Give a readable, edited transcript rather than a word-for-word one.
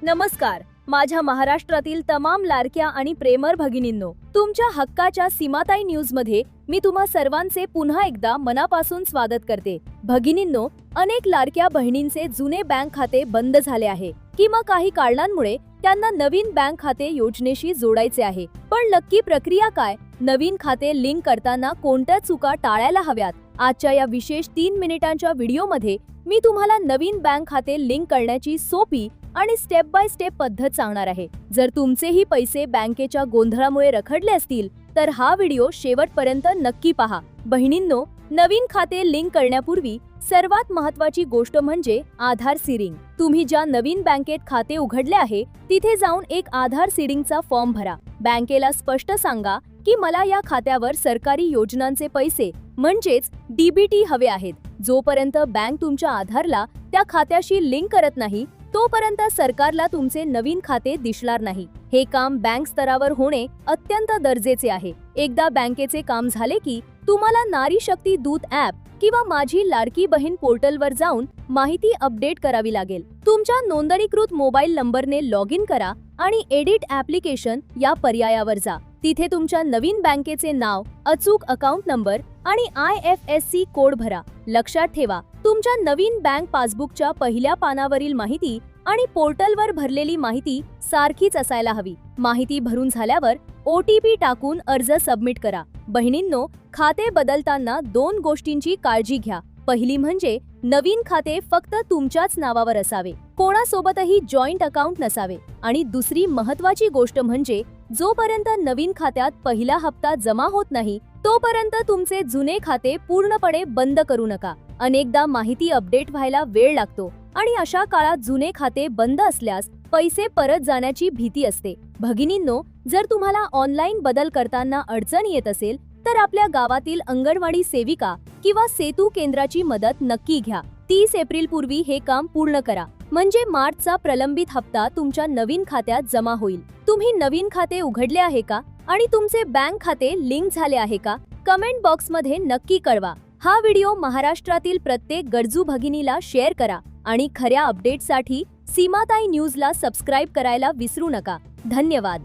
नमस्कार. माझ्या महाराष्ट्रातील तमाम लाडक्या आणि प्रेमळ भगिनींनो, तुमच्या हक्काच्या सीमाताई न्यूज मध्ये मी तुम्हा सर्वांचे पुन्हा एकदा मनापासून स्वागत करते. भगिनींनो, अनेक लाडक्या बहिणींचे जुने बँक खाते बंद झाले आहे किंवा काही कारणांमुळे त्यांना नवीन बँक खाते योजनेशी जोडायचे आहे. पण नक्की प्रक्रिया काय? नवीन खाते लिंक करताना कोणत्या चुका टाळायला हव्यात? आजच्या या विशेष 3 मिनिटांच्या व्हिडिओमध्ये मी तुम्हाला नवीन बँक खाते लिंक करण्याची सोपी आणि स्टेप बाय स्टेप पद्धत सांगणार आहे. जर तुमचेही पैसे बँकेच्या गोंधळामुळे रखडले असतील तर हा व्हिडिओ शेवटपर्यंत नक्की पहा. बहिणींनो, नवीन खाते लिंक करण्यापूर्वी सर्वात महत्त्वाची गोष्ट म्हणजे आधार सीडिंग. तुम्ही ज्या नवीन बँकेत खाते उघडले आहे तिथे जाऊन एक आधार सीडिंगचा फॉर्म भरा. बँकेला स्पष्ट सांगा की मला या खात्यावर सरकारी योजनांचे पैसे म्हणजेच डीबीटी हवे आहेत. जोपर्यंत बँक तुमच्या आधारला त्या खात्याशी लिंक करत नाही तोपर्यंत सरकारला तुमचे नवीन खाते दिसणार नाही. हे काम बँक स्तरावर होणे अत्यंत गरजेचे आहे. एकदा बँकेचे काम झाले की तुम्हाला नारी शक्ती दूत ॲप किंवा माझी लाडकी बहीण पोर्टलवर जाऊन माहिती अपडेट करावी लागेल. तुमच्या नोंदणीकृत मोबाईल नंबरने लॉग इन करा आणि एडिट ॲप्लिकेशन या पर्यायावर जा. तिथे तुमच्या नवीन बँकेचे नाव, अचूक अकाउंट नंबर आणि IFSC कोड भरा. लक्षात ठेवा, तुमच्या नवीन बँक पासबुकच्या पहिल्या पानावरील माहिती आणि पोर्टलवर भरलेली माहिती सारखीच असायला हवी. माहिती भरून झाल्यावर OTP टाकून अर्ज सबमिट करा. बहिणींनो, खाते बदलताना 2 गोष्टींची काळजी घ्या. पहिली म्हणजे नवीन खाते फक्त तुमच्याच नावावर असावे, कोणासोबतही जॉईंट अकाउंट नसावे. आणि दुसरी महत्त्वाची गोष्ट म्हणजे जोपर्यंत नवीन खात्यात पहिला हप्ता जमा होत नाही तोपर्यंत तुमचे जुने खाते पूर्णपणे बंद करू नका. अनेकदा माहिती अपडेट व्हायला वेळ लागतो आणि अशा काळात जुने खाते बंद असल्यास पैसे परत जाण्याची भीती असते. भगिनींनो, जर तुम्हाला ऑनलाईन बदल करताना अडचण येत असेल तर आपल्या गावातील अंगणवाडी सेविका किंवा सेतू केंद्राची मदत नक्की घ्या. 30 एप्रिल पूर्वी हे काम पूर्ण करा, म्हणजे मार्चचा प्रलंबित हप्ता तुमच्या नवीन खात्यात जमा होईल. तुम्ही नवीन खाते उघडले आहे का आणि तुमचे बँक खाते लिंक झाले आहे का? कमेंट बॉक्समध्ये नक्की कळवा. हा व्हिडिओ महाराष्ट्रातील प्रत्येक गरजू भगिनीला शेअर करा आणि खऱ्या अपडेटसाठी सीमाताई न्यूजला सबस्क्राईब करायला विसरू नका. धन्यवाद.